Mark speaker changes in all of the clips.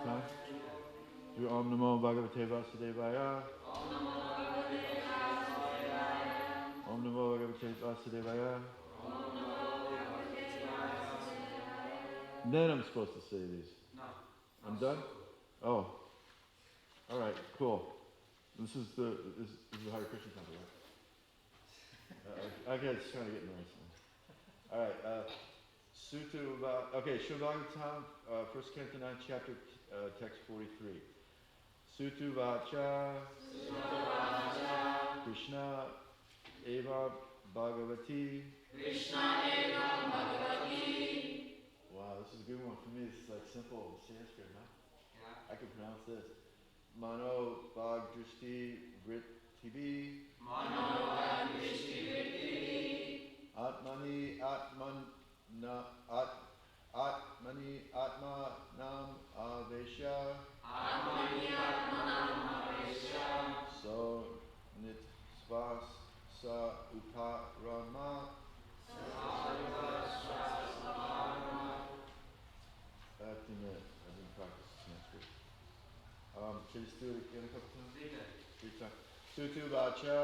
Speaker 1: time? Do Om Namo Bhagavate Vasudevaya. Om Namo Bhagavate Vasudevaya. Then I'm supposed to say these.
Speaker 2: No.
Speaker 1: I'm done? Oh. Alright, cool. This is the Hare Krishna temple, right? Okay, just trying to get nice. Alright, Sutta, okay, Shrivagatam, first canto 9, chapter, text 43. Sutta Vacha, Krishna Eva Bhagavati. Wow, this is a good one for me. This is like simple Sanskrit, huh?
Speaker 2: Yeah.
Speaker 1: I can pronounce this. Mano Bhagdrishti Vrit TV. Atmani Atma Nam Avesha. So Nitsvas Sa Uparama. After a minute, I've been practicing Sanskrit. Can you just do it again a couple times? 3 times. Sutu Vacha.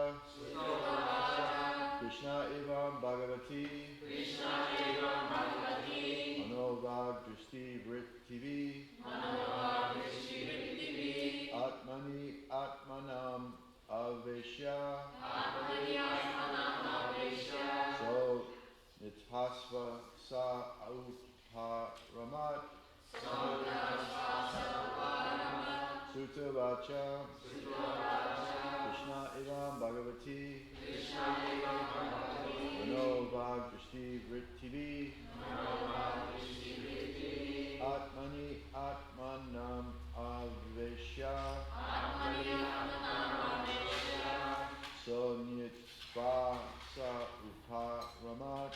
Speaker 1: Krishna Evam Bhagavati. Manovag Drishti Vrit TV. Atmani Atmanam Avesha. So Nitpasva Sa Uparamat. Sutta Vacha. Krishna Evam Bhagavati. Manovag Drishti Vrit TV. Atmani Atmanam Avesha. So Nitva Sa Uparamat.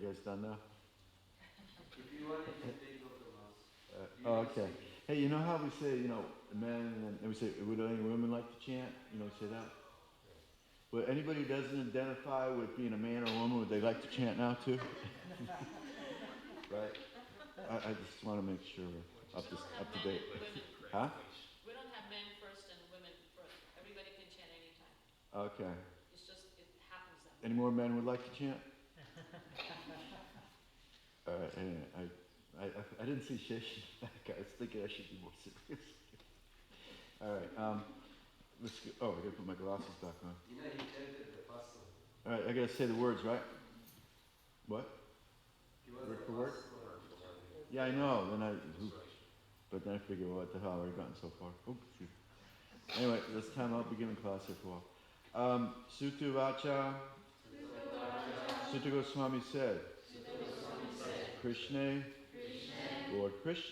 Speaker 1: guys done now?
Speaker 2: If you want, you can take off the mask.
Speaker 1: Okay. Hey, you know how we say, men, and we say, would any women like to chant? We say that? Well, anybody who doesn't identify with being a man or a woman, would they like to chant now too? Right? I just want to make sure we're up to date. Huh?
Speaker 3: We don't have men first and women first. Everybody can chant anytime.
Speaker 1: Okay.
Speaker 3: It's just, it happens that way.
Speaker 1: Any more men would like to chant? All right. Anyway, I didn't see Shashi back. I was thinking I should be more serious. All right. Let's go. Oh, I gotta put my glasses back on.
Speaker 2: You chanted the first one.
Speaker 1: All right. I gotta say the words, right? What? Word for word? Yeah, I know. But then I figure, what the hell? I've already gotten so far. Oh, shoot. Anyway, this time I'll begin the class here for a while. Sutu Vacha. Suta Goswami said. Krishna, Lord Krishna,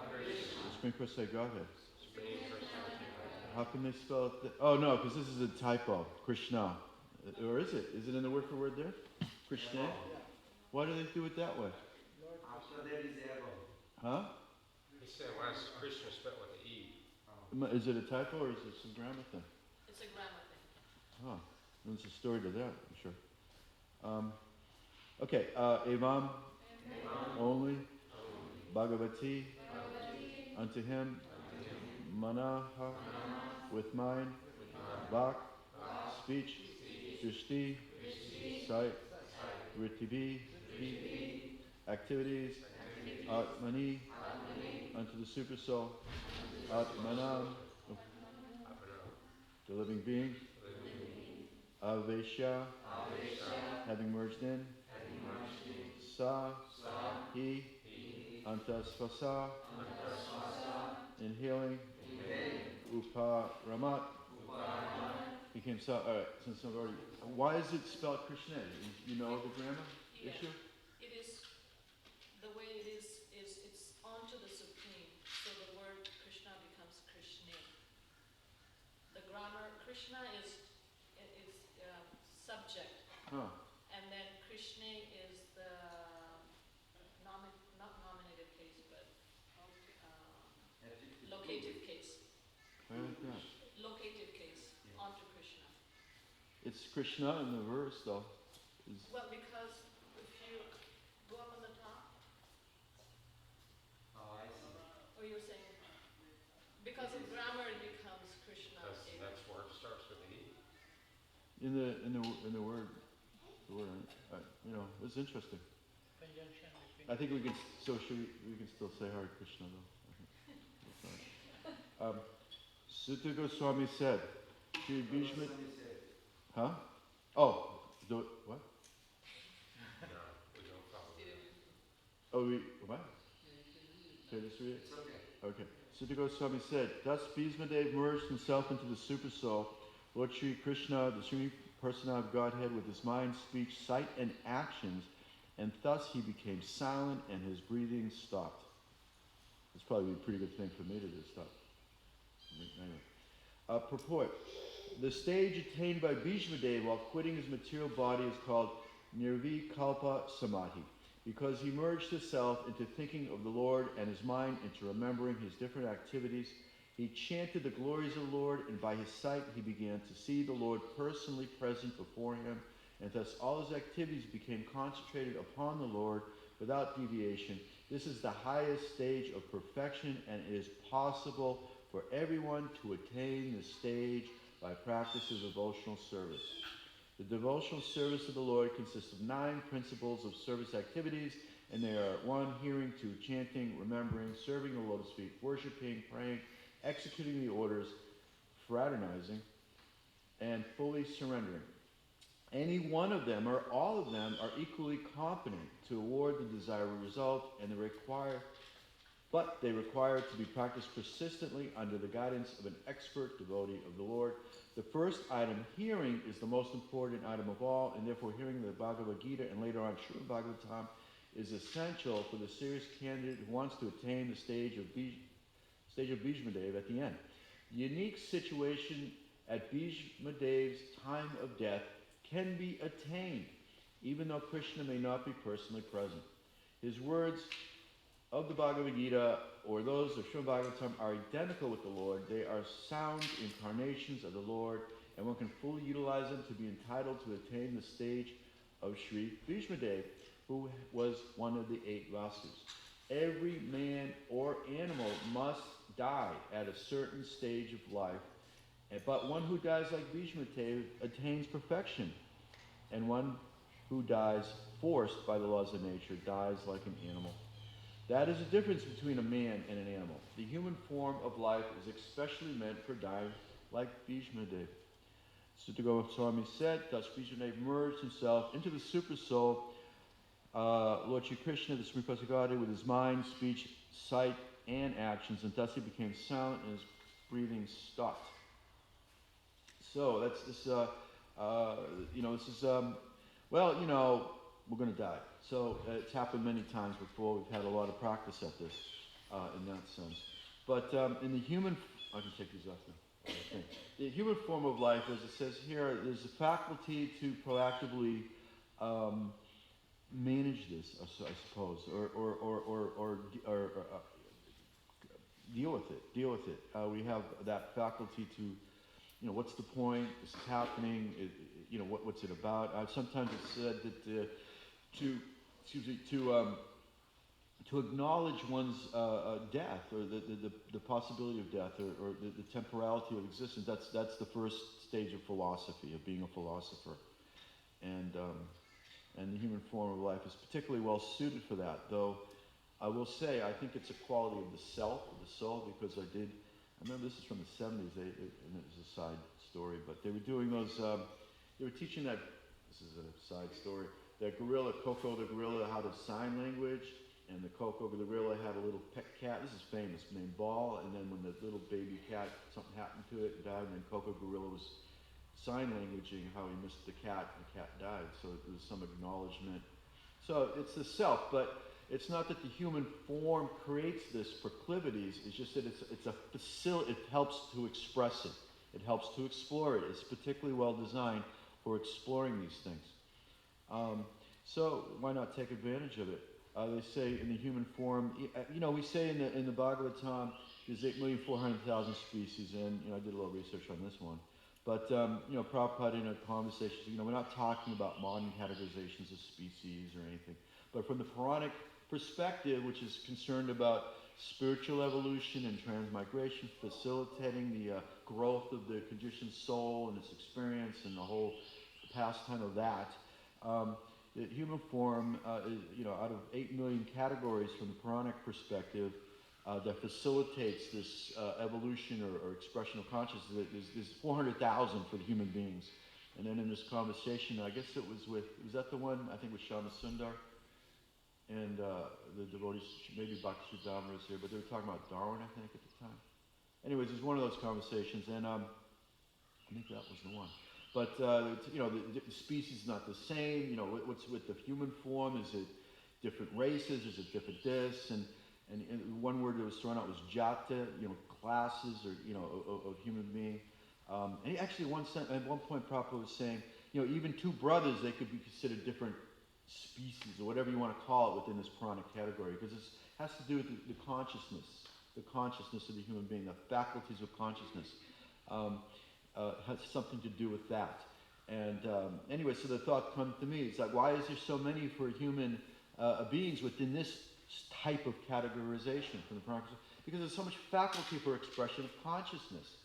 Speaker 1: the Supreme Personality of Godhead. How can they spell it? Oh no, because this is a typo. Krishna, or is it? Is it in the word for word there? Krishna. Why do they do it that way?
Speaker 2: After that is arrow.
Speaker 1: Huh?
Speaker 4: He said, why is Krishna spelled with an E?
Speaker 1: Is it a typo or is it some grammar thing?
Speaker 3: It's a grammar thing.
Speaker 1: Oh, there's a story to that, I'm sure. Okay, Evam, only, Bhagavati, unto him, Manaha, with mind, Vak, speech, Drishti, sight, Ritivi, activities, Atmani, unto the super soul, Atmanam, the living being, Avesha, having merged in, Sa, he, Antasvasa, inhaling, Uparamat, became Sa. Alright, since I've already. Why is it spelled Krishna? You know the grammar issue?
Speaker 3: It is, the way it is it's onto the Supreme. So the word Krishna becomes Krishna. The grammar, Krishna is subject.
Speaker 1: Huh.
Speaker 3: And then Krishna is the not nominative case, but locative case.
Speaker 1: Why like that?
Speaker 3: Locative case onto Krishna.
Speaker 1: It's Krishna in the verse though.
Speaker 3: Well, because if you go up on the top,
Speaker 2: Oh, I see.
Speaker 3: or you're saying, because of grammar it becomes Krishna.
Speaker 4: That's where it starts with an E.
Speaker 1: In the word, it's interesting. I think we can still say Hare Krishna though. Sutta Goswami said, Shri Bhishma. Huh? Oh, do it. What?
Speaker 4: No, we don't follow that.
Speaker 1: Oh, what? Okay, just read it.
Speaker 2: It's okay.
Speaker 1: Okay. Sutta Goswami said, thus Bhismadev merged himself into the Super Soul, Lord Shri Krishna, the Supreme Personality of Godhead, with his mind, speech, sight, and actions, and thus he became silent and his breathing stopped. It's probably a pretty good thing for me to do, stop. Anyway. Purport. The stage attained by Bhishmadev while quitting his material body is called Nirvikalpa Samadhi, because he merged his self into thinking of the Lord and his mind into remembering his different activities. He chanted the glories of the Lord, and by his sight he began to see the Lord personally present before him, and thus all his activities became concentrated upon the Lord without deviation. This is the highest stage of perfection, and it is possible for everyone to attain this stage by practice of devotional service. The devotional service of the Lord consists of 9 principles of service activities, and they are 1, hearing, 2, chanting, remembering, serving the lotus feet, worshiping, praying, executing the orders, fraternizing, and fully surrendering. Any one of them or all of them are equally competent to award the desired result, and they require to be practiced persistently under the guidance of an expert devotee of the Lord. The first item, hearing, is the most important item of all, and therefore hearing the Bhagavad Gita and later on Srimad Bhagavatam is essential for the serious candidate who wants to attain the stage of Bhishmadev at the end. The unique situation at Bhishmadev's time of death can be attained. even though Krishna may not be personally present. His words of the Bhagavad Gita or those of Srimad Bhagavatam are identical with the Lord. They are sound incarnations of the Lord, and one can fully utilize them to be entitled to attain the stage of Sri Bhishmadev, who was one of the 8 Vasus. Every man or animal must die at a certain stage of life, but one who dies like Bhishmadev attains perfection, and one who dies forced by the laws of nature dies like an animal. That is the difference between a man and an animal. The human form of life is especially meant for dying like Bhishmadev. Sutta Goswami said, thus Bhishmadev merged himself into the super soul, Lord Shri Krishna, the Supreme Personality, with his mind, speech, sight, and actions, and thus he became silent and his breathing stopped. So that's this, this is, we're going to die. So it's happened many times before. We've had a lot of practice at this in that sense. But in the human, I can take these off now. Okay. The human form of life, as it says here, there's a faculty to proactively manage this, I suppose, or deal with it. We have that faculty to, what's the point? This is happening. What's it about? Sometimes it's said that to acknowledge one's death, or the possibility of death, or the temporality of existence. That's the first stage of philosophy, of being a philosopher, and the human form of life is particularly well suited for that. Though I will say, I think it's a quality of the self, of the soul, because I remember this is from the 70s, and it was a side story, but they were doing those. They were teaching that. This is a side story. That gorilla, Coco the gorilla, had a sign language, and the Coco the gorilla had a little pet cat. This is famous, named Ball. And then when the little baby cat, something happened to it, died, and then Coco gorilla was sign languaging how he missed the cat, and the cat died. So there was some acknowledgement. So it's the self, but it's not that the human form creates this proclivities. It's just that it's a facility. It helps to express it. It helps to explore it. It's particularly well designed for exploring these things. So why not take advantage of it? They say in the human form, we say in the Bhagavatam, there's 8,400,000 species, and I did a little research on this one. But Prabhupada in a conversation, we're not talking about modern categorizations of species or anything, but from the Puranic perspective, which is concerned about spiritual evolution and transmigration, facilitating the growth of the conditioned soul and its experience and the whole pastime of that. The human form is, out of 8 million categories from the Puranic perspective, that facilitates this evolution or expression of consciousness. There's 400,000 for the human beings. And then in this conversation, I guess was that the one, I think with Shama Sundar? And the devotees, maybe Bhakti Sudama is here, but they were talking about Darwin, I think, at the time. Anyways, it was one of those conversations, and I think that was the one. But, the species is not the same. What's with the human form? Is it different races? Is it different this? And one word that was thrown out was jata, classes or of human being. And actually, at one point, Prabhupada was saying, even two brothers, they could be considered different species or whatever you want to call it within this Puranic category, because this has to do with the consciousness of the human being, the faculties of consciousness. Has something to do with that. And anyway, so the thought comes to me, it's like, why is there so many for human beings within this type of categorization from the Puranic? Because there's so much faculty for expression of consciousness.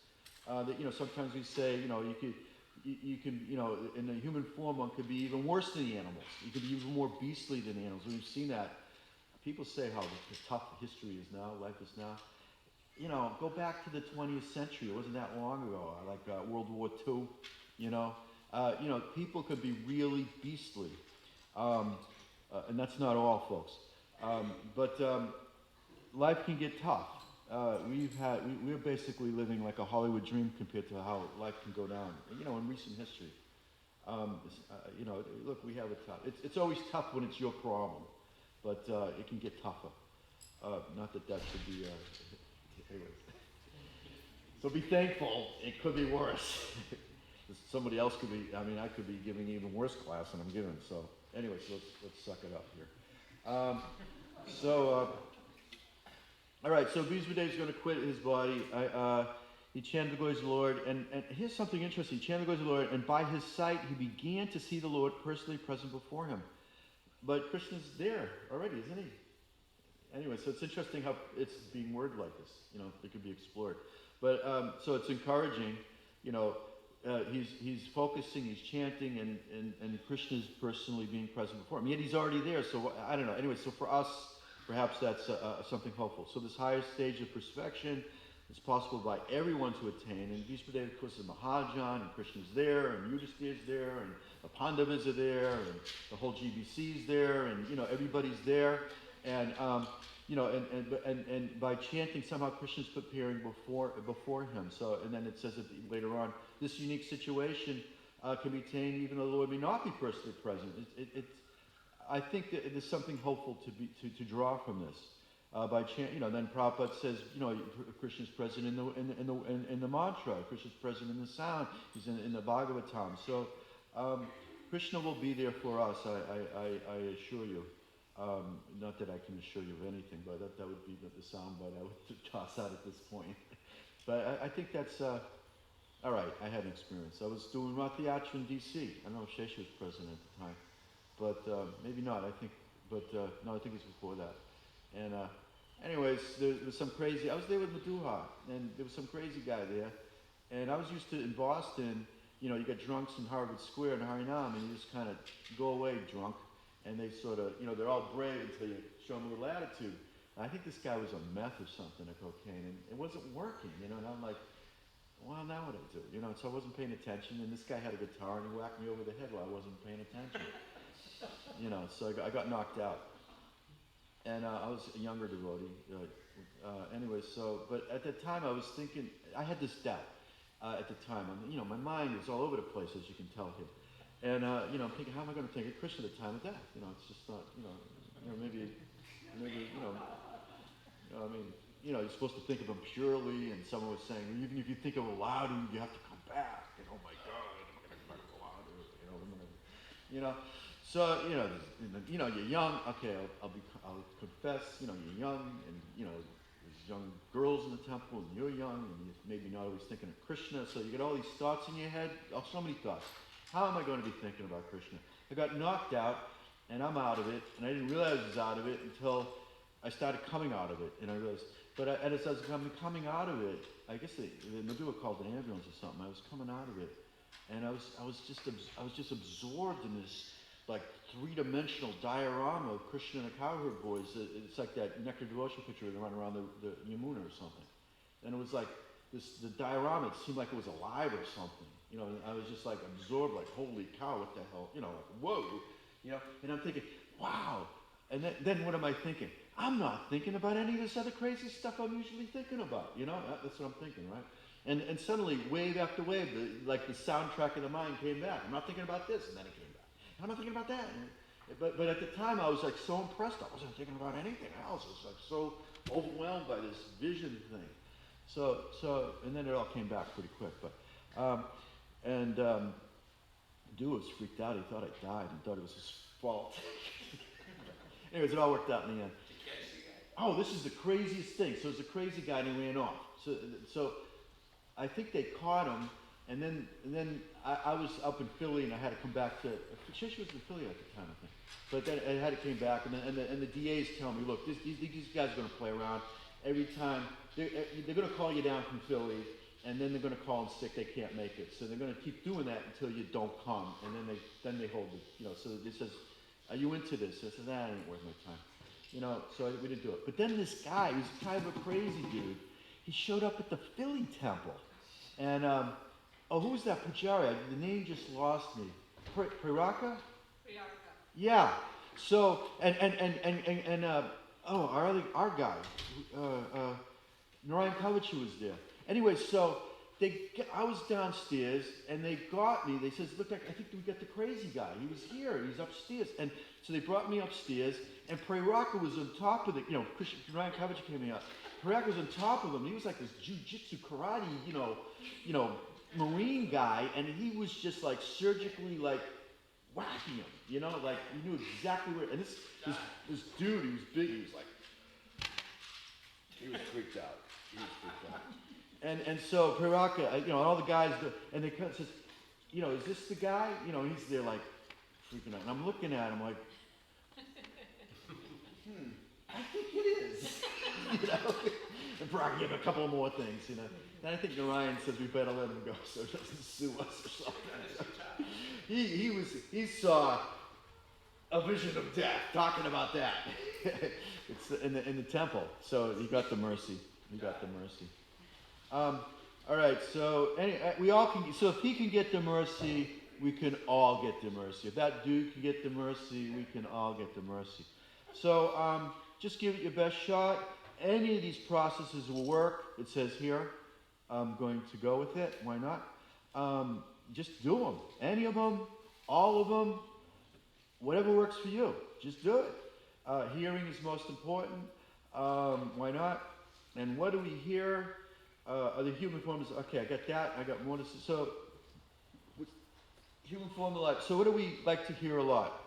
Speaker 1: That, sometimes we say, you can, in the human form, one could be even worse than the animals. You could be even more beastly than animals. We've seen that. People say how tough history is now, life is now. Go back to the 20th century. It wasn't that long ago, like World War II. People could be really beastly, and that's not all, folks. But life can get tough. We're basically living like a Hollywood dream compared to how life can go down. In recent history, look, we have it tough. It's always tough when it's your problem, but it can get tougher. Not that should be. Anyways. So be thankful. It could be worse. Somebody else could be. I could be giving even worse class than I'm giving. So Anyway, so let's suck it up here. So, all right, so Bhishmadev is going to quit his body. He chanted the glories of the Lord, and here's something interesting. He chanted the glories of the Lord, and by his sight he began to see the Lord personally present before him. But Krishna's there already, isn't he? Anyway, so it's interesting how it's being worded like this. It could be explored. But so it's encouraging. He's focusing, he's chanting, and Krishna's personally being present before him. Yet he's already there. So I don't know. Anyway, so for us, perhaps that's something hopeful. So this higher stage of perfection is possible by everyone to attain. And Bhishmadev, of course, is Mahajan, and Krishna's there, and Yudhishthira's there, and the Pandavas are there, and the whole GBC's there, and everybody's there. And and by chanting, somehow Krishna's preparing before him. So, and then it says that later on, this unique situation can be attained even though the Lord may not be personally present. I think that there's something hopeful to draw from this. By chant, then Prabhupada says, Krishna's present in the mantra. Krishna's present in the sound. He's in the Bhagavatam. So Krishna will be there for us. I assure you. Not that I can assure you of anything, but that would be the soundbite I would toss out at this point. But I think that's all right. I had an experience. I was doing Rath Yatra in D.C. I don't know if Shesha was present at the time, but maybe not. I think it was before that. And anyways, there was some crazy. I was there with Madhuha, and there was some crazy guy there. And I was used to in Boston. You got drunks in Harvard Square in Harinam, and you just kind of go away drunk. And they sort of, they're all brave until you show them a little attitude. And I think this guy was on meth or something, or cocaine, and it wasn't working, and I'm like, well, now what do I do? So I wasn't paying attention, and this guy had a guitar, and he whacked me over the head while I wasn't paying attention. So I got knocked out. And I was a younger devotee. Anyway, but at the time I was thinking, I had this doubt at the time. My mind is all over the place, as you can tell here. And, I'm thinking, how am I going to think of Krishna at the time of death? It's just not, maybe, you're supposed to think of him purely, and someone was saying, even if you think of him aloud, you have to come back, and oh my God, I'm going to go out, So, you're young, okay, I'll confess, you're young, and, there's young girls in the temple, and you're young, and you're maybe not always thinking of Krishna, so you get all these thoughts in your head, so many thoughts. How am I going to be thinking about Krishna? I got knocked out, and I'm out of it, and I didn't realize I was out of it until I started coming out of it, and I realized, as I was coming out of it, I guess the Madhura called an ambulance or something. I was coming out of it, and I was just absorbed in this like three-dimensional diorama of Krishna and the cowherd boys. It's like that Nectar Devotion picture where they run around the Yamuna or something, and it was like the diorama. It seemed like it was alive or something. I was just like absorbed, like, holy cow, what the hell? Like, whoa. And I'm thinking, wow. And then what am I thinking? I'm not thinking about any of this other crazy stuff I'm usually thinking about. That's what I'm thinking, right? And suddenly, wave after wave, the soundtrack of the mind came back. I'm not thinking about this, and then it came back. I'm not thinking about that. But at the time, I was like so impressed. I wasn't thinking about anything else. I was like so overwhelmed by this vision thing. So, and then it all came back pretty quick. But, Dew was freaked out. He thought I died. He thought it was his fault. Anyways, it all worked out in the end. Oh, this is the craziest thing. So it was a crazy guy, and he ran off. So I think they caught him, and then I was up in Philly, and I had to come back to. She was in Philly at the time, I think. But then I had to come back, and the DA's telling me, look, these guys are going to play around. Every time they're going to call you down from Philly. And then they're going to call in sick. They can't make it, so they're going to keep doing that until you don't come. And then they hold it. So it says, "Are you into this?" I said, "That ain't worth my time." So we didn't do it. But then this guy, who's kind of a crazy dude, he showed up at the Philly temple, and who was that Pujari? The name just lost me. Piraka? Yeah. So our guy, Narayan Kavachi was there. Anyway, so I was downstairs, and they got me. They says, look, I think we got the crazy guy. He was here. He's upstairs. And so they brought me upstairs, and Preraka was on top of it. Narayan Kavachi came out. Preraka was on top of him. He was like this jiu-jitsu karate, Marine guy, and he was just like surgically like whacking him, you know, like he knew exactly where. And this dude, he was big. He was like, he was freaked out. He was freaked out. And so Piraka, you know, all the guys, and they come and says, you know, is this the guy? You know, he's there like freaking out. And I'm looking at him like, I think it is. You know, and Piraka gave a couple more things, you know. And I think Narayan says we better let him go so he doesn't sue us or something. He saw a vision of death talking about that. It's in the temple. So he got the mercy. He got the mercy. All right. So we all can. So if he can get the mercy, we can all get the mercy. If that dude can get the mercy, we can all get the mercy. So just give it your best shot. Any of these processes will work. It says here. I'm going to go with it. Why not? Just do them. Any of them, all of them, whatever works for you. Just do it. Hearing is most important. Why not? And what do we hear? The human form is, okay, I got that. I got more to say. So, human form of life. So what do we like to hear a lot?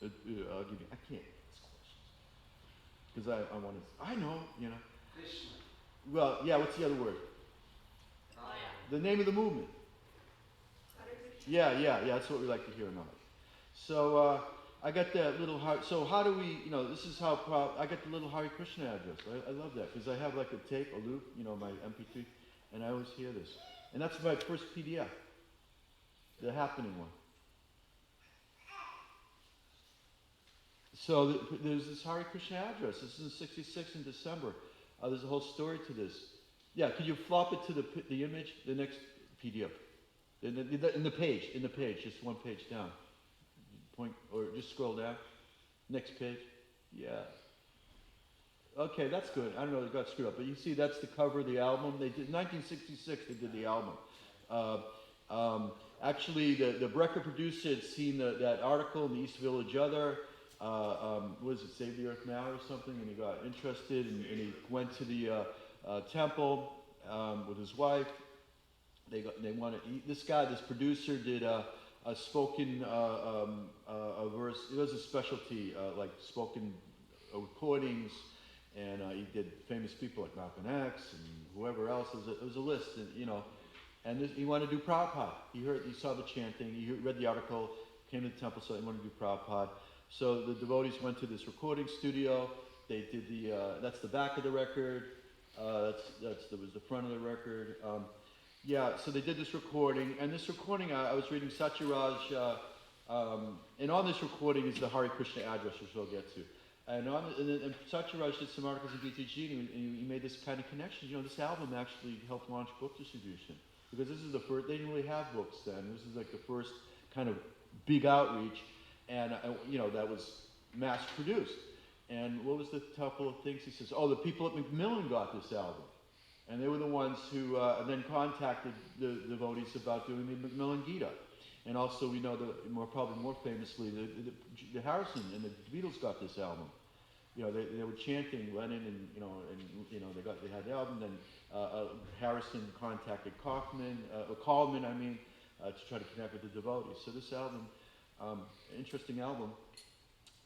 Speaker 1: I'll give you, I can't ask questions. Because I want to, I know, you know.
Speaker 2: Krishna.
Speaker 1: Well, yeah, what's the other word? The name of the movement. Yeah, that's what we like to hear now. So I got that little heart. So how do we, you know, this is how I got the little Hare Krishna address. I love that because I have like a tape, a loop, you know, my MP3, and I always hear this. And that's my first PDF, the happening one. So there's this Hare Krishna address. This is in '66 in December. There's a whole story to this. Yeah, could you flop it to the image, the next PDF? In the page, just one page down. Point, or just scroll down. Next page. Yeah. Okay, that's good. I don't know, it got screwed up. But you see, that's the cover of the album. They did, 1966, they did the album. Actually, the record producer had seen that article in the East Village Other. What is it, Save the Earth Now or something? And he got interested, and he went to the temple with his wife. They wanted this guy, this producer, did a spoken a verse. It was a specialty, like spoken recordings, and he did famous people like Malcolm X and whoever else. It was a list, and you know. And he wanted to do Prabhupada. He saw the chanting. He read the article, came to the temple, so he wanted to do Prabhupada. So the devotees went to this recording studio. They did that's the back of the record. That was the front of the record. So they did this recording, and this recording, I was reading Satyaraj, and on this recording is the Hare Krishna address, which we'll get to. And Satyaraj did some articles in BTG, and he made this kind of connection. You know, this album actually helped launch book distribution, because this is the first, they didn't really have books then. This is like the first kind of big outreach, and you know, that was mass produced. And what was the couple of things he says? Oh, the people at Macmillan got this album. And they were the ones who then contacted the devotees about doing the Macmillan Gita. And also, we know probably more famously, the Harrison and the Beatles got this album. You know, they were chanting Lennon, and they had the album. Then Harrison contacted Kallman, to try to connect with the devotees. So this album, interesting album.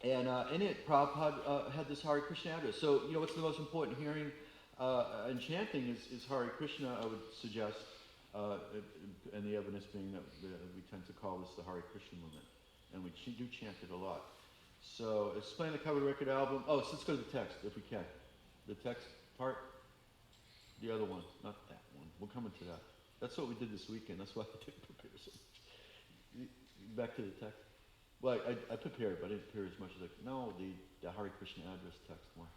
Speaker 1: And in it, Prabhupada had this Hare Krishna address. So, you know, what's the most important? Hearing and chanting is Hare Krishna, I would suggest, and the evidence being that we tend to call this the Hare Krishna movement, and we do chant it a lot. So, explain the cover of the record album. Oh, so let's go to the text, if we can. The text part, the other one, not that one. We'll come into that. That's what we did this weekend. That's why I didn't prepare so much. Back to the text. Well, I prepared, but I didn't prepare as much as the Hare Krishna address text more.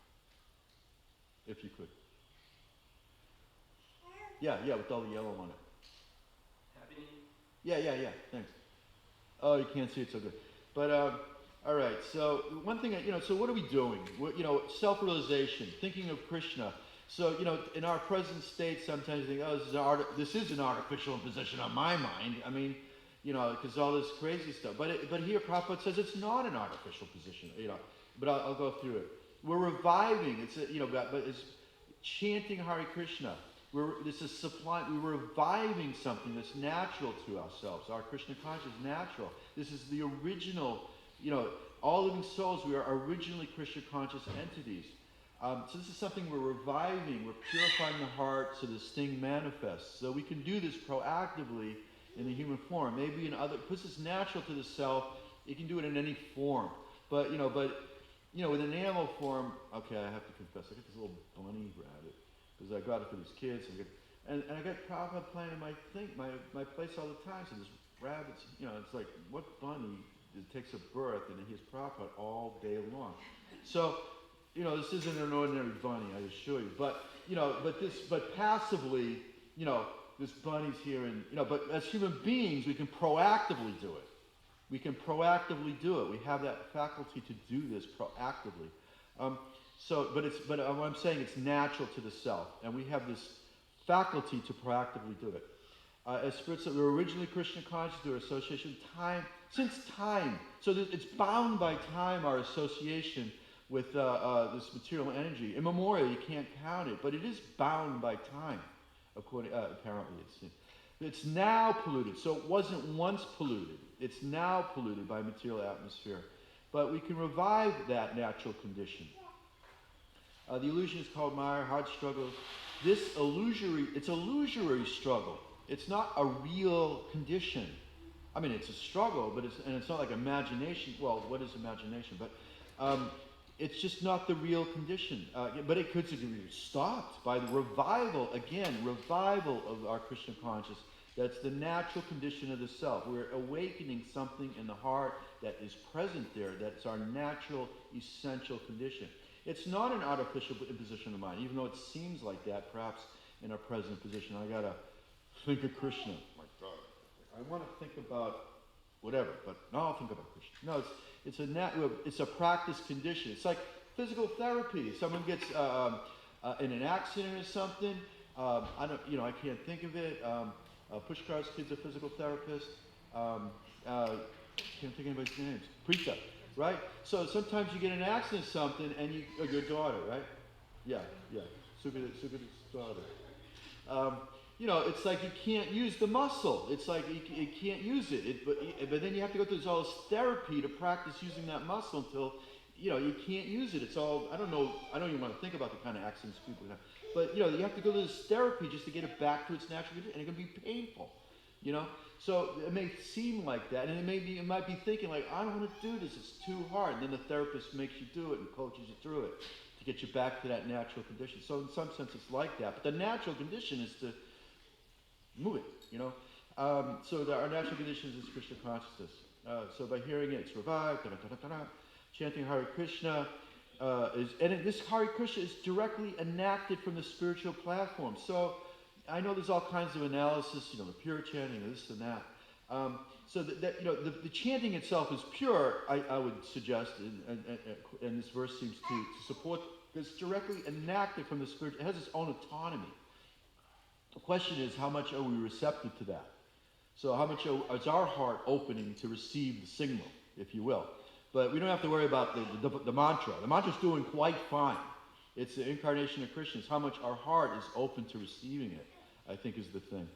Speaker 1: If you could. Yeah, with all the yellow on it.
Speaker 2: Happening?
Speaker 1: Yeah, thanks. Oh, you can't see it so good. But, all right, so one thing, so what are we doing? Self-realization, thinking of Krishna. So, in our present state, sometimes you think, this is an artificial imposition on my mind. I mean, because all this crazy stuff. But here Prabhupada says it's not an artificial position, but I'll go through it. We're reviving, but it's chanting Hare Krishna. This is supplying. We're reviving something that's natural to ourselves. Our Krishna consciousness is natural. This is the original. All living souls. We are originally Krishna conscious entities. So this is something we're reviving. We're purifying the heart so this thing manifests. So we can do this proactively in the human form. Maybe in other, because it's natural to the self, you can do it in any form. But with an animal form, okay, I have to confess, I got this little bunny rabbit because I got it for these kids, and I got Prabhupada playing in my place all the time. So this rabbit's, it's like, what bunny takes a birth and he has Prabhupada all day long? So, this isn't an ordinary bunny, I assure you. But passively, this bunny's here, and but as human beings, we can proactively do it. We can proactively do it. We have that faculty to do this proactively. But what I'm saying, it's natural to the self, and we have this faculty to proactively do it. As spirits that were originally Krishna conscious, through association, since time. So it's bound by time, our association with this material energy. Immemorial, you can't count it, but it is bound by time, apparently. It's now polluted, so it wasn't once polluted. It's now polluted by material atmosphere. But we can revive that natural condition. The illusion is called Maya, hard struggle. It's illusory struggle. It's not a real condition. I mean, it's a struggle, but it's not like imagination. Well, what is imagination? But it's just not the real condition. But it could be stopped by the revival of our Krishna consciousness. That's the natural condition of the self. We're awakening something in the heart that is present there. That's our natural, essential condition. It's not an artificial imposition of mind, even though it seems like that, perhaps in our present position. I gotta think of Krishna. My God, I want to think about whatever, but no, I'll think about Krishna. No, it's a practice condition. It's like physical therapy. Someone gets in an accident or something. I can't think of it. Pushkar's kid's a physical therapist. Can't think of anybody's names. Preeta, right? So sometimes you get in an accident or something, and your daughter, right? Yeah. Sugata's daughter. It's like you can't use the muscle. It's like you can't use it. But then you have to go through all this therapy to practice using that muscle until, you can't use it. It's all, I don't even want to think about the kind of accidents people have. But, you have to go to this therapy just to get it back to its natural condition, and it can be painful, So it may seem like that, and you might be thinking like, I don't want to do this, it's too hard. And then the therapist makes you do it and coaches you through it to get you back to that natural condition. So in some sense it's like that. But the natural condition is to move it, So our natural condition is Krishna consciousness. So by hearing it, it's revived, chanting Hare Krishna, this Hare Krishna is directly enacted from the spiritual platform. So I know there's all kinds of analysis, the pure chanting, this and that. So the chanting itself is pure, I would suggest, and this verse seems to support, because it's directly enacted from the spiritual, it has its own autonomy. The question is, how much are we receptive to that? So how much is our heart opening to receive the signal, if you will? But we don't have to worry about the mantra. The mantra's doing quite fine. It's the incarnation of Krishna. It's how much our heart is open to receiving it, I think, is the thing.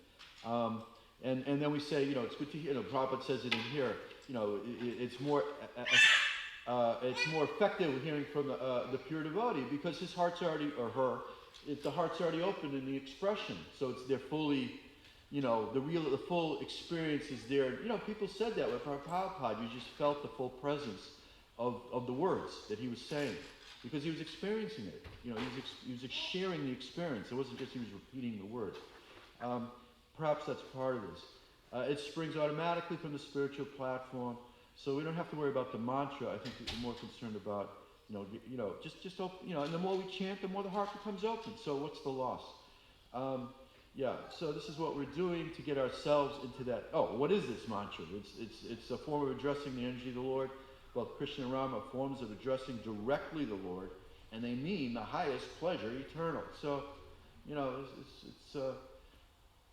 Speaker 1: And then we say, it's good to hear. Prabhupada says it in here. It's more effective hearing from the pure devotee because his heart's already, or her, the heart's already open in the expression. So they're fully. The full experience is there. People said that with Prabhupada. You just felt the full presence of the words that he was saying because he was experiencing it. He was sharing the experience. It wasn't just he was repeating the words. Perhaps that's part of this. It springs automatically from the spiritual platform, so we don't have to worry about the mantra. I think we're more concerned about, just open, and the more we chant, the more the heart becomes open. So what's the loss? So this is what we're doing to get ourselves into that. Oh, what is this mantra? It's a form of addressing the energy of the Lord. Well, Krishna and Rama are forms of addressing directly the Lord, and they mean the highest pleasure eternal. So,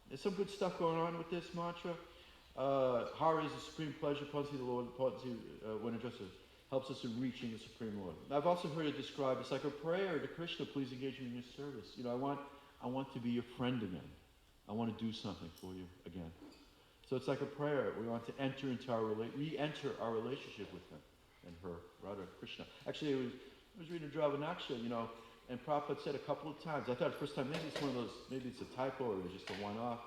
Speaker 1: there's some good stuff going on with this mantra. Hare is the supreme pleasure, potency of the Lord, potency when addressed helps us in reaching the Supreme Lord. I've also heard it described, it's like a prayer to Krishna, please engage me in your service. I want I want to be your friend again. I want to do something for you again. So it's like a prayer. We want to enter into re-enter our relationship with him and her, Radha Krishna. Actually, I was reading Dravanaksha, and Prabhupada said a couple of times, I thought the first time, maybe it's one of those, maybe it's a typo or it was just a one-off,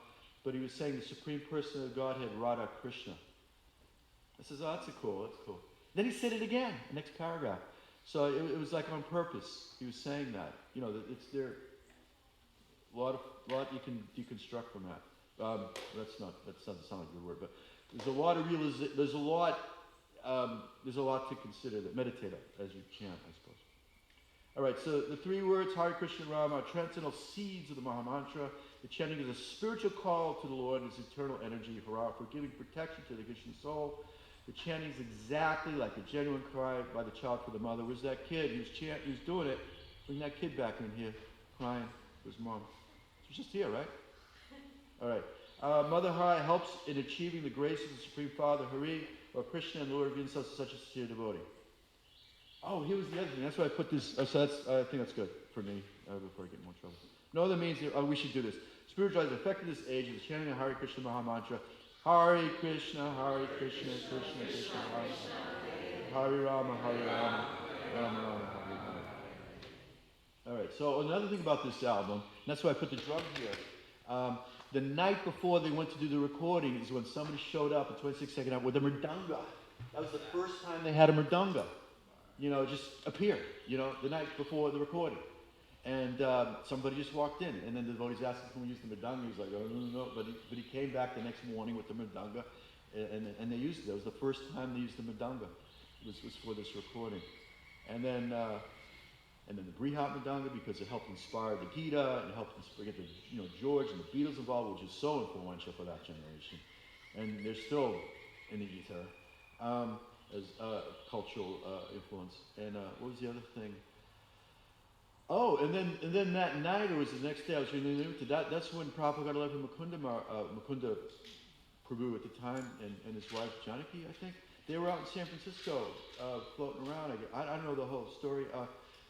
Speaker 1: but he was saying the Supreme Person of Godhead, Radha Krishna. I says, oh, that's cool. Then he said it again, next paragraph. So it was like on purpose. He was saying that. That it's there. A lot you can deconstruct from that. That doesn't sound like a good word, but there's a lot of there's a lot to consider, that meditate on as you chant, I suppose. All right, so the 3 words, Hare Krishna Rama, are transcendental seeds of the Mahamantra. The chanting is a spiritual call to the Lord and his eternal energy, hurrah, for giving protection to the Krishna soul. The chanting is exactly like a genuine cry by the child for the mother. Where's that kid? He was doing it. Bring that kid back in here, crying for his mom. She's just here, right? All right. Mother Hara helps in achieving the grace of the Supreme Father, Hari, or Krishna, and the Lord of such a sincere devotee. Oh, here was the other thing. That's why I put this. I think that's good for me before I get in more trouble. No other means. We should do this. Spiritualize the effect of this age is chanting the Hare Krishna Mahamantra. Hare Krishna, Krishna, Krishna, Hare Hare Rama, Hare Rama, Rama Rama, Hare Hare. All right. So another thing about this album, and that's why I put the drum here. The night before they went to do the recording is when somebody showed up at 26nd Ave with a mridanga. That was the first time they had a mridanga. Just appeared, the night before the recording. And somebody just walked in, and then the devotees asked him, can we use the mridanga? He was like, oh, no. But he came back the next morning with the mridanga, and they used it. That was the first time they used the mridanga. It was for this recording. And then the Brihat Mridanga, because it helped inspire the Gita, and it helped get the, George and the Beatles involved, which is so influential for that generation. And they're still in the ether as cultural influence. And what was the other thing? Oh, and then that night, or was the next day, I was reading the news. That's when Prabhupada got a letter from Mukunda Prabhu at the time, and his wife Janaki, I think. They were out in San Francisco, floating around. I don't know the whole story.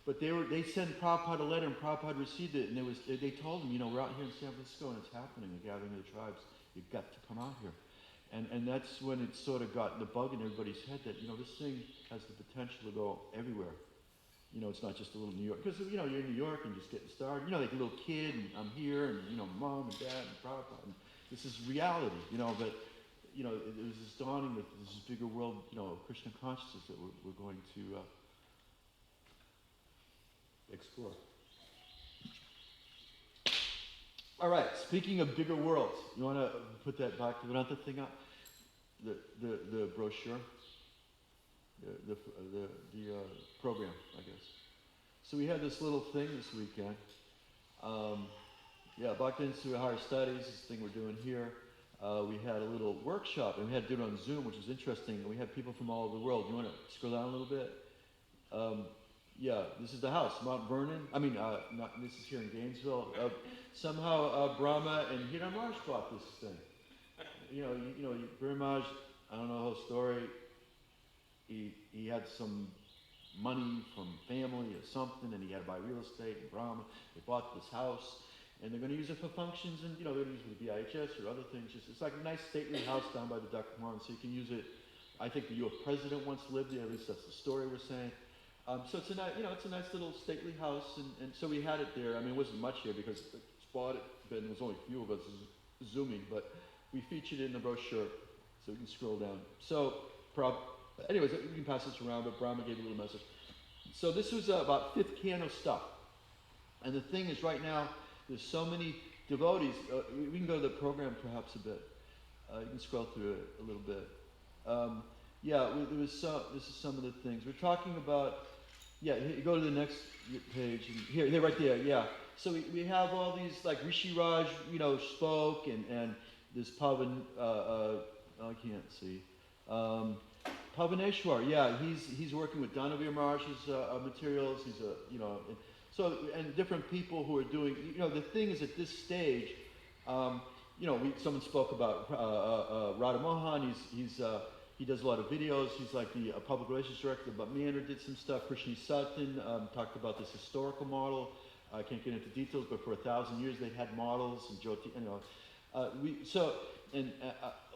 Speaker 1: But they sent Prabhupada a letter, and Prabhupada received it, and they told him, we're out here in San Francisco, and it's happening, the gathering of the tribes. You've got to come out here. And that's when it sort of got the bug in everybody's head that, this thing has the potential to go everywhere. It's not just a little New York. Because, you're in New York and just getting started. Like a little kid, and I'm here, and, mom and dad and Prabhupada. And this is reality, but, it was this dawning that there's this bigger world, of Krishna consciousness that we're going to explore. All right, speaking of bigger worlds, you want to put that back to the thing up? The brochure, the program, I guess. So we had this little thing this weekend. Bhakti Institute of Higher Studies, this thing we're doing here. We had a little workshop, and we had to do it on Zoom, which is interesting. And we had people from all over the world. You want to scroll down a little bit? This is the house, Mount Vernon. This is here in Gainesville. Somehow Brahma and Hiramaj bought this thing. Hiramaj, I don't know the whole story. He had some money from family or something, and he had to buy real estate. And Brahma, they bought this house, and they're going to use it for functions, and they're going to use it for the BIHS or other things. It's like a nice stately house down by the Duck Pond, so you can use it. I think the U.S. president once lived there. At least that's the story we're saying. So it's a nice little stately house, and so we had it there. It wasn't much here because it's bought it, but there was only a few of us zooming, but we featured it in the brochure, so we can scroll down. So, anyways, we can pass this around, but Brahma gave a little message. So this was about 5th canto stuff, and the thing is, right now there's so many devotees. We can go to the program perhaps a bit. You can scroll through it a little bit. This is some of the things we're talking about. Go to the next page. And here, right there. Yeah. So we have all these, like Rishi Raj, spoke, and this Pavan. I can't see. Pavaneshwar. Yeah, he's working with Danavir Maharsh's materials. He's and different people who are doing. The thing is, at this stage, someone spoke about Radha Mohan. He does a lot of videos. He's like the public relations director, but Meander did some stuff. Krishna Satin talked about this historical model. I can't get into details, but for 1,000 years they had models and Jyoti,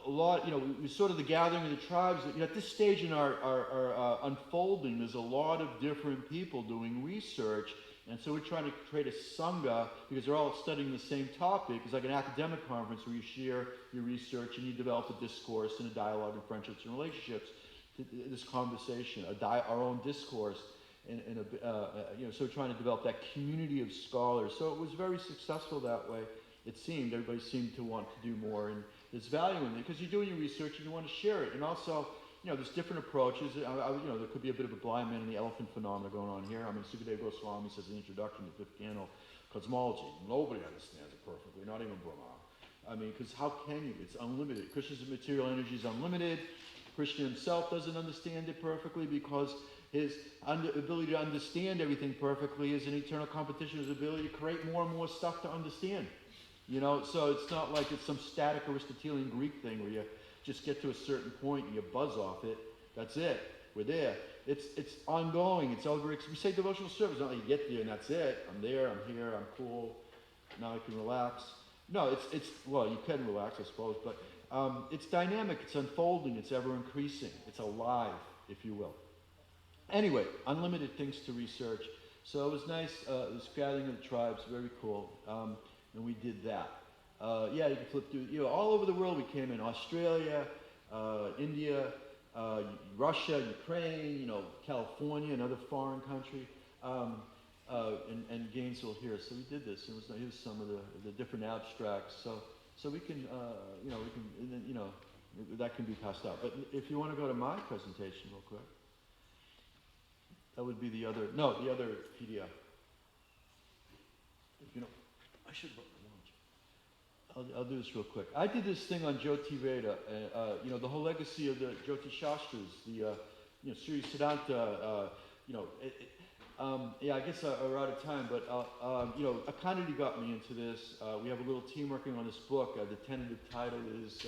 Speaker 1: a lot, we sort of the gathering of the tribes. At this stage in our unfolding, there's a lot of different people doing research, and so we're trying to create a sangha because they're all studying the same topic. It's like an academic conference where you share your research and you develop a discourse and a dialogue in friendships and relationships. This conversation, our own discourse, so we're trying to develop that community of scholars. So it was very successful that way. It seemed everybody seemed to want to do more, and there's value in it because you're doing your research and you want to share it. And also, there's different approaches. There could be a bit of a blind man and the elephant phenomena going on here. I mean, Sthidhi Goswami says in the introduction to Fifth Canto Cosmology, nobody understands it perfectly, not even Brahma. I mean, because how can you? It's unlimited. Krishna's material energy is unlimited. Krishna himself doesn't understand it perfectly because his ability to understand everything perfectly is an eternal competition with his ability to create more and more stuff to understand. So it's not like it's some static Aristotelian Greek thing where you just get to a certain point and you buzz off it. That's it. We're there. It's ongoing. It's over. We say devotional service. Not like you get there and that's it. I'm there. I'm here. I'm cool. Now I can relax. No, well, you can relax, I suppose, but it's dynamic. It's unfolding. It's ever increasing. It's alive, if you will. Anyway, unlimited things to research. So it was nice. This gathering of the tribes, very cool. And we did that. You can flip through, all over the world we came in. Australia, India, Russia, Ukraine, California, another foreign country, and Gainesville here. So we did this. Here's some of the different abstracts. So we can, and then, that can be passed out. But if you want to go to my presentation real quick, that would be the other PDF. I should launch. I'll do this real quick. I did this thing on Jyoti Veda, the whole legacy of the Jyoti Shastras, the Sri Siddhanta, I guess we're out of time, but, Akanditi got me into this. We have a little team working on this book. The tentative title is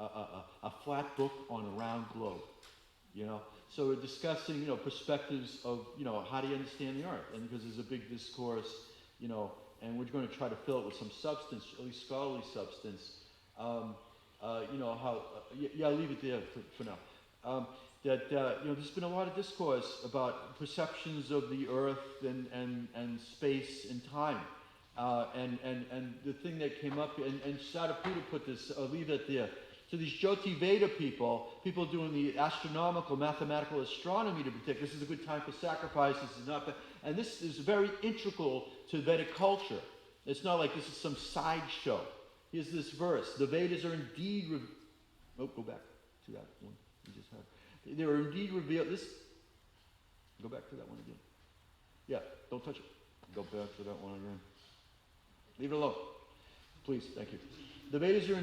Speaker 1: A Flat Book on a Round Globe, So we're discussing, perspectives of, how do you understand the earth? And because there's a big discourse, and we're going to try to fill it with some substance, at least scholarly substance. I'll leave it there for now. There's been a lot of discourse about perceptions of the earth and space and time. And the thing that came up, and Sadaputa put this, I'll leave it there. So these Jyoti Veda people doing the astronomical, mathematical astronomy to predict, this is a good time for sacrifice, this is not, and this is very integral to Vedic culture. It's not like this is some sideshow. Here's this verse. The Vedas are indeed, go back to that one you just had. They are indeed revealed, go back to that one again. Yeah, don't touch it. Go back to that one again. Leave it alone. Please, thank you. The Vedas are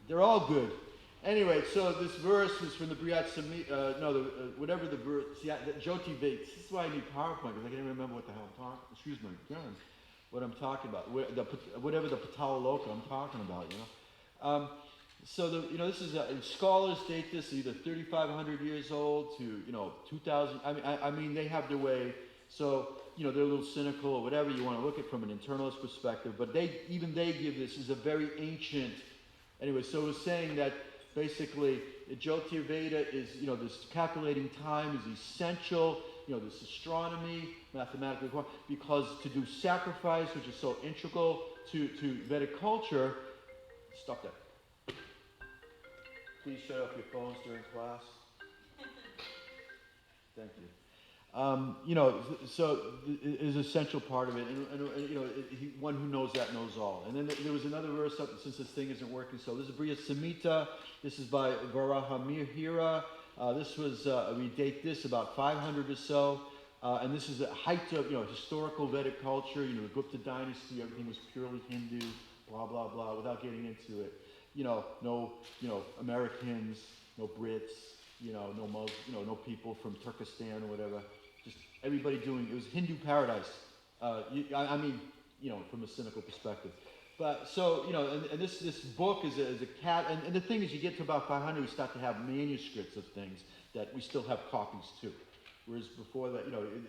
Speaker 1: they're all good. Anyway, so this verse is from the Briyat Samhita, whatever the verse, Jyoti Veda. This is why I need PowerPoint, because I can't even remember what the hell I'm talking, excuse me, what I'm talking about. Whatever the Patala Loka I'm talking about, this is, scholars date this either 3,500 years old to, 2,000, I mean, they have their way, so, they're a little cynical or whatever you want to look at from an internalist perspective, but they give this as a very ancient, anyway, so it's saying that basically Jyoti Veda is, this calculating time is essential, this astronomy, mathematical, because to do sacrifice, which is so integral to Vedic culture, stop that. Please shut off your phones during class. Thank you. So is an essential part of it, and one who knows that knows all. And then there was another verse up, since this thing isn't working. So this is Briya Samhita. This is by Varahamihira. This was we date this about 500 or so, and this is the height of historical Vedic culture. The Gupta dynasty, everything was purely Hindu, blah blah blah. Without getting into it, no Americans, no Brits, no Muslims, no people from Turkestan or whatever. Just everybody it was Hindu paradise. From a cynical perspective. But so, and this book is a cat, and the thing is, you get to about 500, we start to have manuscripts of things that we still have copies too. Whereas before that,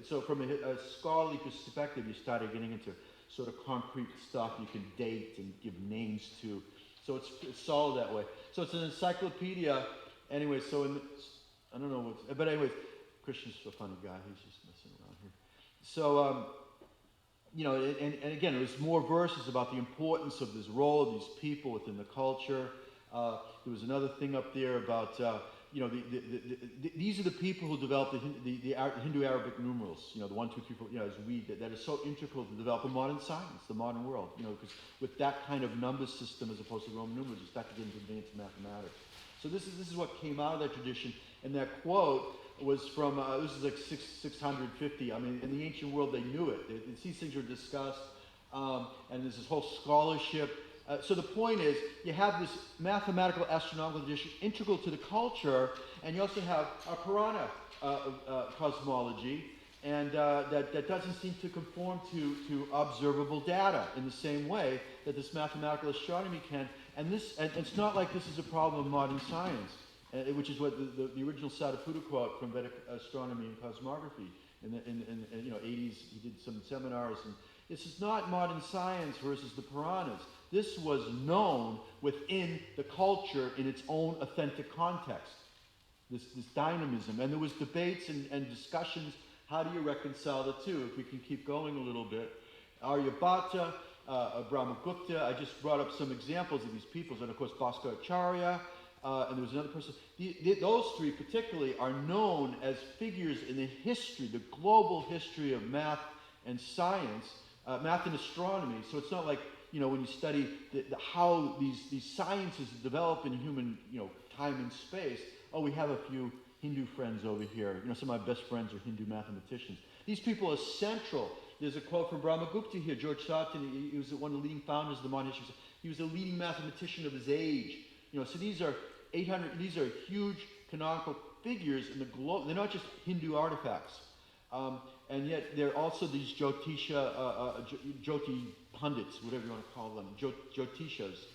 Speaker 1: so from a scholarly perspective, you started getting into sort of concrete stuff you can date and give names to. So it's solid that way. So it's an encyclopedia. Anyway, I don't know but anyways, Christian's a funny guy. He's just messing around here. So, and again, it was more verses about the importance of this role of these people within the culture. There was another thing up there about, these are the people who developed the Hindu-Arabic numerals, the 1, 2, 3, 4, as we did, that is so integral to develop a modern science, the modern world, because with that kind of number system as opposed to Roman numerals, you start to get into advanced mathematics. So this is what came out of that tradition, and that quote was from, this is like 650. I mean, in the ancient world, they knew it. These things were discussed, and there's this whole scholarship. So the point is, you have this mathematical astronomical tradition integral to the culture, and you also have a Purana cosmology, and that doesn't seem to conform to observable data in the same way that this mathematical astronomy can. And it's not like this is a problem of modern science, which is what the original Sthidhi quote from Vedic astronomy and cosmography in the 80s. He did some seminars, and this is not modern science versus the Puranas. This was known within the culture in its own authentic context. This dynamism, and there was debates and discussions. How do you reconcile the two? If we can keep going a little bit, Aryabhata, Brahmagupta. I just brought up some examples of these peoples, and of course Bhaskaracharya, and there was another person. Those three particularly are known as figures in the history, the global history of math and science, math and astronomy. So it's not like when you study how these sciences develop in human time and space. Oh, we have a few Hindu friends over here. Some of my best friends are Hindu mathematicians. These people are central. There's a quote from Brahmagupta here. George Sarton, he was one of the leading founders of the modern history. He was a leading mathematician of his age. So these are 800. These are huge canonical figures in the globe. They're not just Hindu artifacts, and yet they're also these Jyotisha, Jyoti pundits, whatever you want to call them, Jyotishas.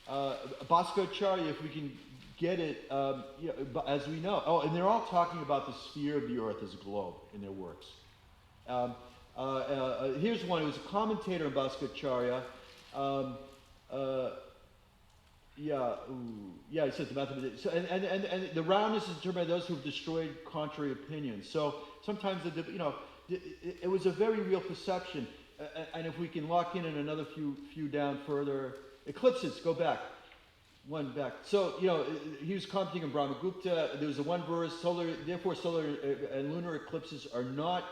Speaker 1: Bhaskaracharya, if we can get it, as we know. Oh, and they're all talking about the sphere of the earth as a globe in their works. Here's one. It was a commentator on Bhaskaracharya. He says the mathematician. So, and the roundness is determined by those who have destroyed contrary opinions. So sometimes it was a very real perception. And if we can lock in another few down further, eclipses. Go back. One back. So, he was commenting on Brahmagupta. There was a one verse, solar and lunar eclipses are not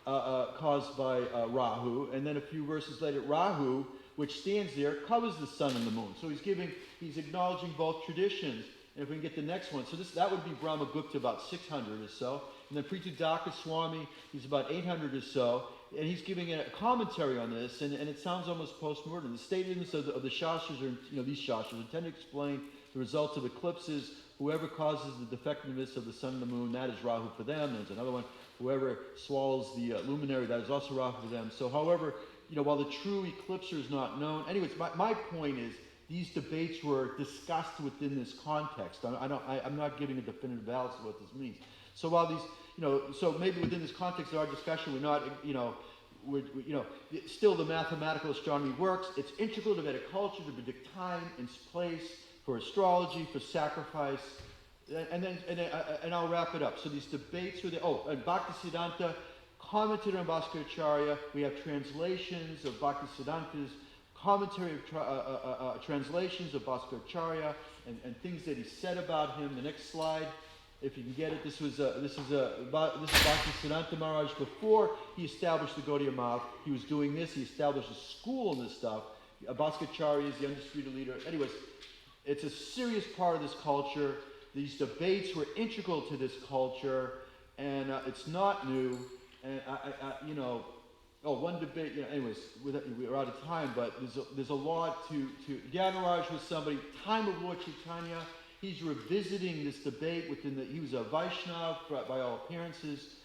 Speaker 1: caused by Rahu. And then a few verses later, Rahu, which stands there, covers the sun and the moon. So he's acknowledging both traditions. And if we can get the next one, so that would be Brahmagupta about 600 or so. And then Pritudaka Swami, he's about 800 or so. And he's giving a commentary on this, and it sounds almost post-modern. The statements of the Shastras are, these Shastras, intend to explain the results of eclipses. Whoever causes the defectiveness of the sun and the moon, that is Rahu for them. There's another one. Whoever swallows the luminary, that is also Rahu for them. So, however, while the true eclipser is not known. Anyways, my point is, these debates were discussed within this context. I'm not giving a definitive analysis of what this means. So while these, so maybe within this context of our discussion, we're not, still the mathematical astronomy works. It's integral to Vedic culture to predict time and place for astrology, for sacrifice, and I'll wrap it up. So these debates were there. Oh, and Bhaktisiddhanta commented on Bhaskaracharya. We have translations of Bhaktisiddhanta's commentary of translations of Bhaskaracharya and things that he said about him. The next slide, if you can get it, this is Bhaktisiddhanta Maharaj before he established the Gaudiya Math. He was doing this. He established a school in this stuff. Bhaskaracharya is the undisputed leader. Anyways, it's a serious part of this culture. These debates were integral to this culture, and it's not new. And one debate. Anyways, we're out of time, but there's a lot to. Gyanaraj was somebody. Time of Lord Chaitanya. He's revisiting this debate within he was a Vaishnav by all appearances,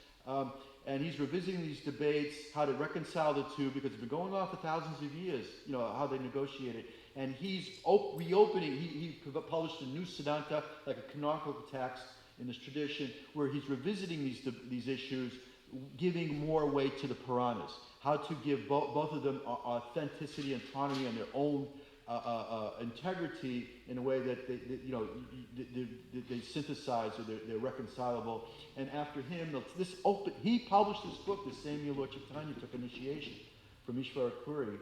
Speaker 1: and he's revisiting these debates, how to reconcile the two, because it's been going on for thousands of years, how they negotiate it. And he's reopening, he published a new Siddhanta, like a canonical text in this tradition, where he's revisiting these issues, giving more weight to the Puranas, how to give both of them authenticity and autonomy and their own integrity in a way that they synthesize, or they're reconcilable. And after him, he published this book the same year Lord Chaitanya took initiation from Ishvara Puri.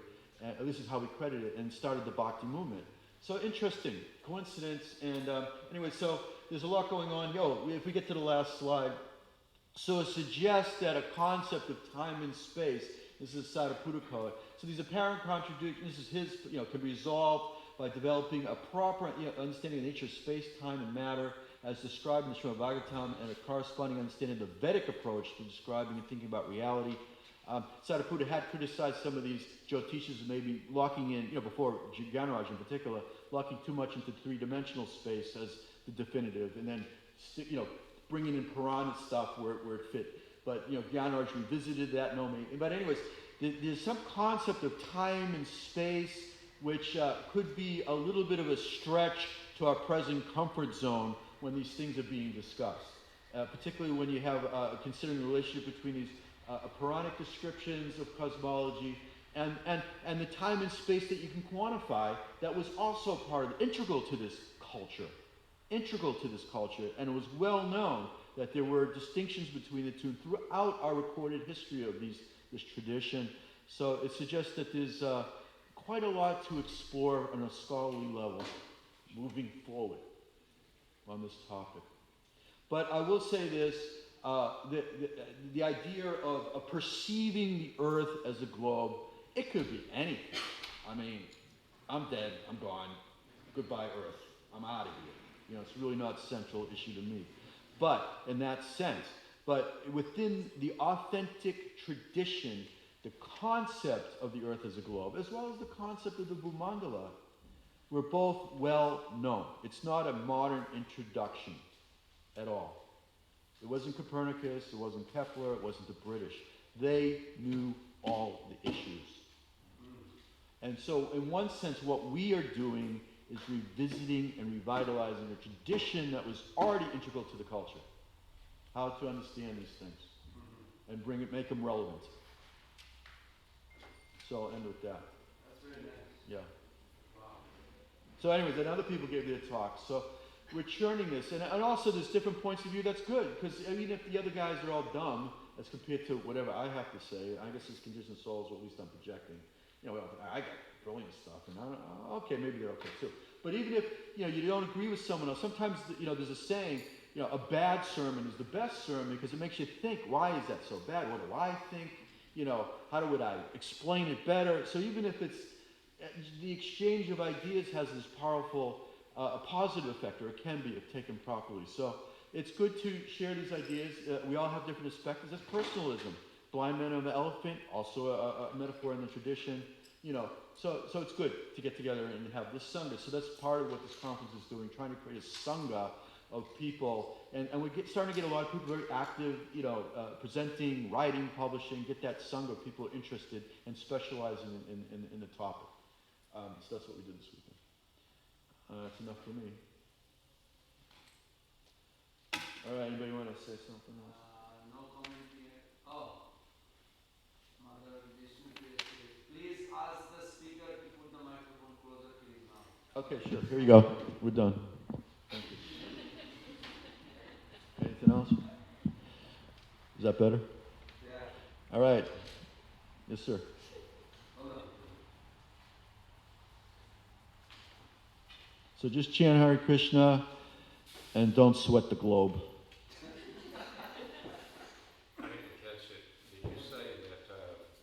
Speaker 1: This is how we credit it, and started the Bhakti movement. So interesting coincidence. And anyway, so there's a lot going on. If we get to the last slide, so it suggests that a concept of time and space. This is Sariputta. So these apparent contradictions, this is his, can be resolved by developing a proper understanding of the nature of space, time, and matter, as described in the Srimad Bhagavatam, and a corresponding understanding of the Vedic approach to describing and thinking about reality. Sariputta had criticized some of these Jyotishas maybe locking in, before Jnanaraj in particular, locking too much into three-dimensional space as the definitive, and then, bringing in Purana stuff where it fit. But, Jnanaraj revisited that, but anyways, there's some concept of time and space which could be a little bit of a stretch to our present comfort zone when these things are being discussed. Particularly when you have, considering the relationship between these Puranic descriptions of cosmology and the time and space that you can quantify, that was also integral to this culture. And it was well known that there were distinctions between the two throughout our recorded history of this tradition. So it suggests that there's quite a lot to explore on a scholarly level moving forward on this topic. But I will say this, the idea of perceiving the earth as a globe, it could be anything. I mean, I'm dead, I'm gone, goodbye earth, I'm out of here. It's really not a central issue to me. But, in that sense, within the authentic tradition, the concept of the earth as a globe, as well as the concept of the Bhumandala, were both well known. It's not a modern introduction at all. It wasn't Copernicus, it wasn't Kepler, it wasn't the British. They knew all the issues. And so, in one sense, what we are doing is revisiting and revitalizing a tradition that was already integral to the culture. How to understand these things and make them relevant. So I'll end with that.
Speaker 2: That's very nice.
Speaker 1: Yeah.
Speaker 2: Wow.
Speaker 1: So anyways, then other people gave their talks. So we're churning this. And also there's different points of view. That's good. Because even if the other guys are all dumb, as compared to whatever I have to say, I guess it's conditioned souls, or at least I'm projecting. I got brilliant stuff. And okay, maybe they're okay too. But even if, you don't agree with someone else, sometimes, there's a saying, a bad sermon is the best sermon because it makes you think, why is that so bad? What do I think? How would I explain it better? So even if it's, the exchange of ideas has this powerful, a positive effect, or it can be if taken properly. So it's good to share these ideas. We all have different perspectives. That's personalism. Blind man of the elephant, also a metaphor in the tradition. So it's good to get together and have this Sangha. So that's part of what this conference is doing, trying to create a Sangha of people. And we're starting to get a lot of people very active, presenting, writing, publishing, get that Sangha of people interested and specializing in the topic. So that's what we did this weekend. That's enough for me. All right, anybody want to say something else?
Speaker 2: No comment here. Oh. Mother Vishnu, please ask the speaker to put the microphone closer to his mouth.
Speaker 1: Okay, sure. Here you go. We're done. Thank you. Anything else? Is that better?
Speaker 2: Yeah.
Speaker 1: All right. Yes, sir.
Speaker 2: Hold on.
Speaker 1: So just chant Hare Krishna and don't sweat the globe.
Speaker 4: I didn't catch it. Did you say that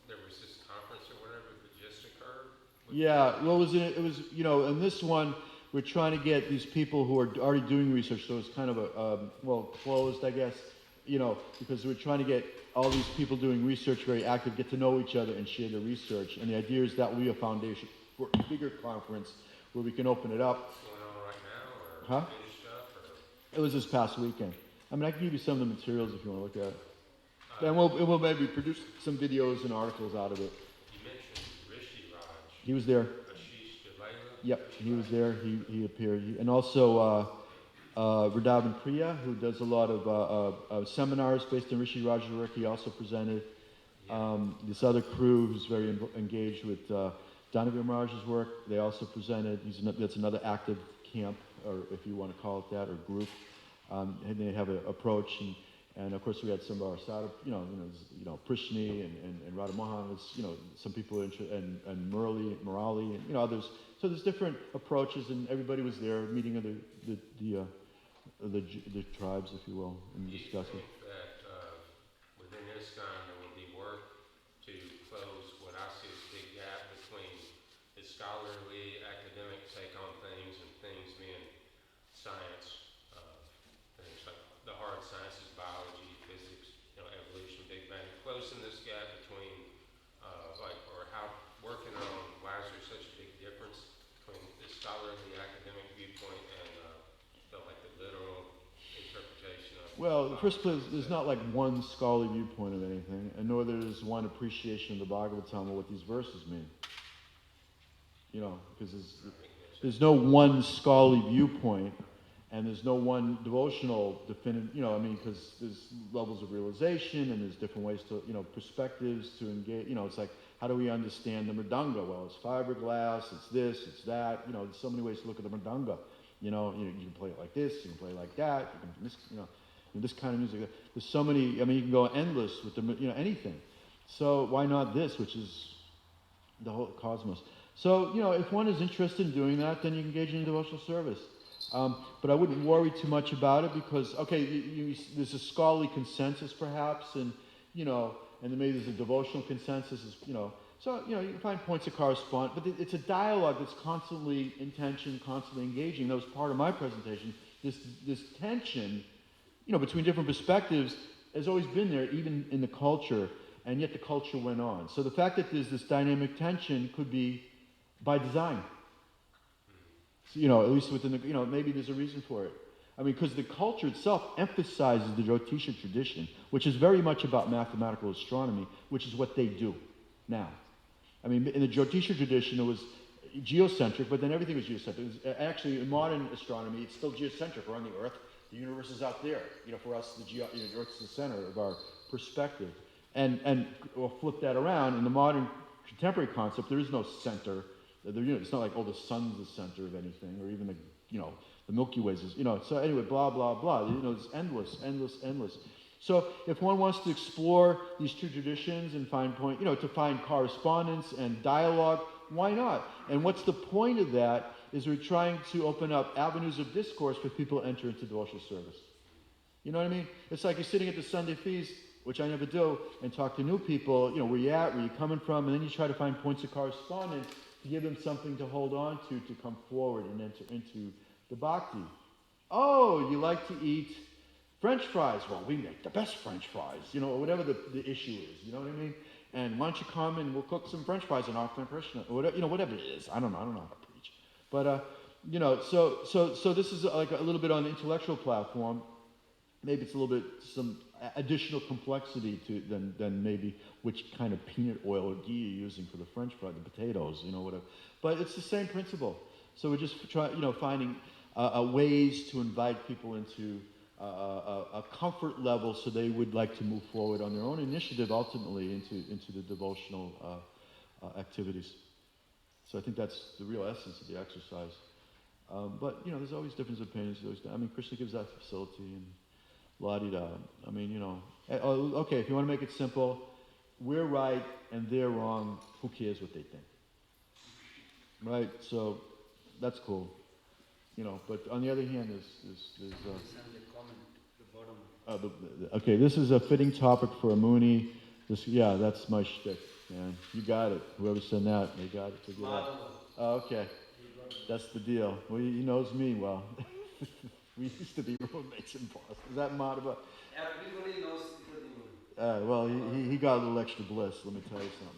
Speaker 4: there was this conference or whatever that just occurred?
Speaker 1: Yeah, well, it was, in this one, we're trying to get these people who are already doing research, so it's kind of closed, I guess, because we're trying to get all these people doing research very active, get to know each other and share their research. And the idea is that will be a foundation for a bigger conference where we can open it up.
Speaker 4: What's going on right now, or finished up, or?
Speaker 1: It was this past weekend. I mean, I can give you some of the materials if you want to look at it. And we'll maybe produce some videos and articles out of it.
Speaker 4: You mentioned Rishi Raj.
Speaker 1: He was there.
Speaker 4: Ashish Devala.
Speaker 1: Yep, he was there. He appeared. And also Vrindavan Priya, who does a lot of seminars based on Rishi Raj's work. He also presented. This other crew who's very engaged with Dhanavir Maharaj's work, they also presented. That's another active camp, or if you want to call it that, or group. And they have an approach, and of course we had some of our Sada, Prishni and Radha Mohan was, some people and Murali and others. So there's different approaches, and everybody was there, meeting of the tribes, if you will, and discussing.
Speaker 4: Do you think that within ISKCON there will be work to close what I see as a big gap between the scholarly, academic take on things and things being science, things like the hard sciences, biology, physics, evolution, Big Bang, closing this gap between working on why is there such a big difference between the scholarly, academic viewpoint and the literal interpretation of.
Speaker 1: Well, in the first place, there's not like one scholarly viewpoint of anything, and nor there's one appreciation of the Bhagavatam or what these verses mean. Because there's no one scholarly viewpoint, and there's no one devotional definitive, because there's levels of realization, and there's different ways to, perspectives to engage. It's like, how do we understand the mridanga? Well, it's fiberglass, it's this, it's that. There's so many ways to look at the mridanga. You can play it like this, you can play it like that, this kind of music. There's so many, you can go endless with anything. So why not this, which is the whole cosmos? So, if one is interested in doing that, then you engage in devotional service. But I wouldn't worry too much about it because, there's a scholarly consensus perhaps, and then maybe there's a devotional consensus, so, you can find points of correspondence, but it's a dialogue that's constantly in tension, constantly engaging. That was part of my presentation. This tension, between different perspectives has always been there, even in the culture, and yet the culture went on. So the fact that there's this dynamic tension could be by design. So, at least within the, maybe there's a reason for it. Because the culture itself emphasizes the Jyotisha tradition, which is very much about mathematical astronomy, which is what they do now. In the Jyotisha tradition, it was geocentric, but then everything was geocentric. Actually, in modern astronomy, it's still geocentric. We're on the Earth. The universe is out there. For us, the Earth's the center of our perspective. And we'll flip that around. In the modern contemporary concept, there is no center. It's not like, the sun's the center of anything, or even the Milky Way is, So anyway, blah, blah, blah. It's endless. So if one wants to explore these two traditions and find to find correspondence and dialogue, why not? And what's the point of that is we're trying to open up avenues of discourse for people to enter into devotional service. You know what I mean? It's like you're sitting at the Sunday feast, which I never do, and talk to new people, where you at, where you coming from, and then you try to find points of correspondence to give them something to hold on to come forward and enter into the bhakti. Oh, you like to eat French fries? Well, we make the best French fries, or whatever the issue is, you know what I mean? And why don't you come and we'll cook some French fries and offer Krishna, or whatever, whatever it is. I don't know how to preach. But, so this is like a little bit on the intellectual platform. Maybe it's a little bit some additional complexity than maybe which kind of peanut oil or ghee you're using for the French fry, the potatoes, whatever. But it's the same principle. So we're just finding ways to invite people into a comfort level so they would like to move forward on their own initiative ultimately into the devotional activities. So I think that's the real essence of the exercise. But, there's always difference of opinions. Krishna gives that facility and la-di-da. Okay, if you want to make it simple, we're right and they're wrong. Who cares what they think? Right? So that's cool. But on the other hand, there's okay, this is a fitting topic for a muni. That's my shtick, man. You got it. Whoever said that, they got it. Figured out. Oh, okay. That's the deal. Well, he knows me well. We used to be roommates in Boston. Is that Madhava?
Speaker 2: Everybody knows the
Speaker 1: Well, he got a little extra bliss, let me tell you something.